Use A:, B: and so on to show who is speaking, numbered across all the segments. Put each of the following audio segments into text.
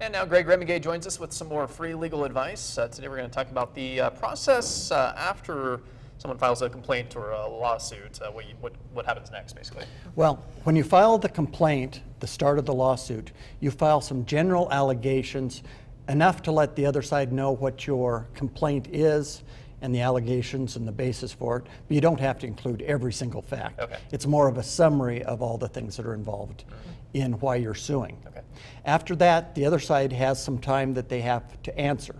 A: And now Greg Remmenga joins us with some more free legal advice. Today we're going to talk about the process after someone files a complaint or a lawsuit. What happens next, basically?
B: Well, when you file the complaint, the start of the lawsuit, you file some general allegations, enough to let the other side know what your complaint is and the allegations and the basis for it, but you don't have to include every single fact.
A: Okay.
B: It's more of a summary of all the things that are involved in why you're suing.
A: Okay.
B: After that, the other side has some time that they have to answer.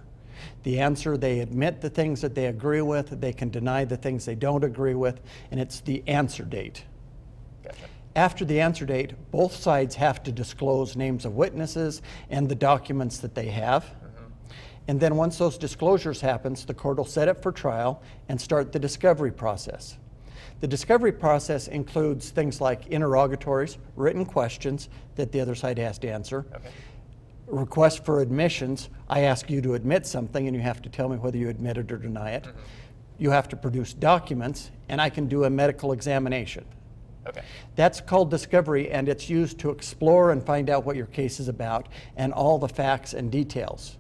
B: The answer, they admit the things that they agree with, they can deny the things they don't agree with, and it's the answer date.
A: Gotcha.
B: After the answer date, both sides have to disclose names of witnesses and the documents that they have. And then once those disclosures happens, the court will set it for trial and start the discovery process. The discovery process includes things like interrogatories, written questions that the other side has to answer,
A: Okay.
B: request for admissions. I ask you to admit something and you have to tell me whether you admit it or deny it. You have to produce documents, and I can do a medical examination.
A: Okay.
B: That's called discovery, and it's used to explore and find out what your case is about and all the facts and details.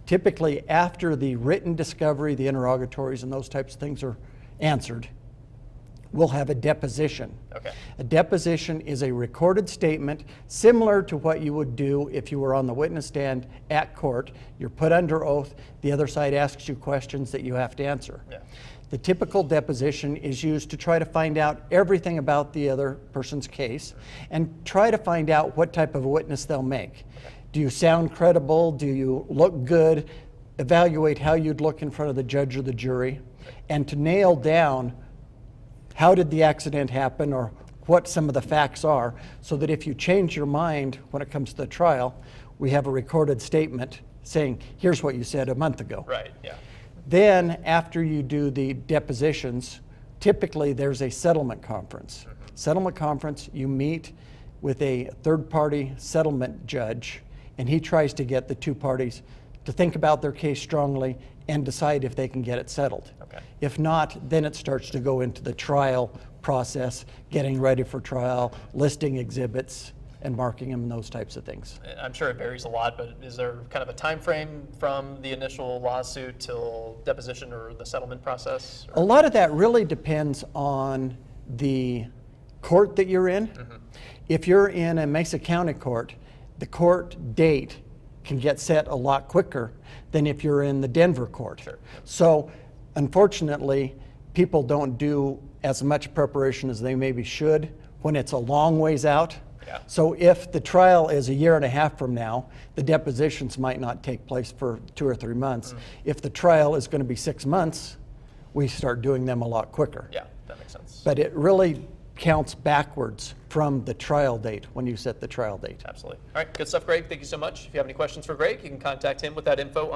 B: Typically, after the written discovery, the interrogatories and those types of things are answered, we'll have a deposition.
A: Okay.
B: A deposition is a recorded statement similar to what you would do if you were on the witness stand at court. You're put under oath, the other side asks you questions that you have to answer.
A: Yeah.
B: The typical deposition is used to try to find out everything about the other person's case and try to find out what type of a witness they'll make. Do you sound credible? Do you look good? Evaluate how you'd look in front of the judge or the jury, and to nail down how did the accident happen or what some of the facts are, so that if you change your mind when it comes to the trial, we have a recorded statement saying, here's what you said a month ago.
A: Right, yeah.
B: Then after you do the depositions, typically there's a settlement conference. Settlement conference, you meet with a third-party settlement judge, and he tries to get the two parties to think about their case strongly and decide if they can get it settled.
A: Okay.
B: If not, then it starts to go into the trial process, getting ready for trial, listing exhibits, and marking them and those types of things.
A: I'm sure it varies a lot, but is there kind of a time frame from the initial lawsuit till deposition or the settlement process?
B: A lot of that really depends on the court that you're in. If you're in a Mesa County court, the court date can get set a lot quicker than if you're in the Denver court.
A: Sure.
B: So unfortunately, people don't do as much preparation as they maybe should when it's a long ways out.
A: Yeah.
B: So if the trial is a year and a half from now, the depositions might not take place for 2 or 3 months. If the trial is going to be 6 months, we start doing them a lot quicker.
A: Yeah, that makes sense.
B: But it really counts backwards from the trial date when you set the trial date.
A: Absolutely. All right, good stuff, Greg. Thank you so much. If you have any questions for Greg, you can contact him with that info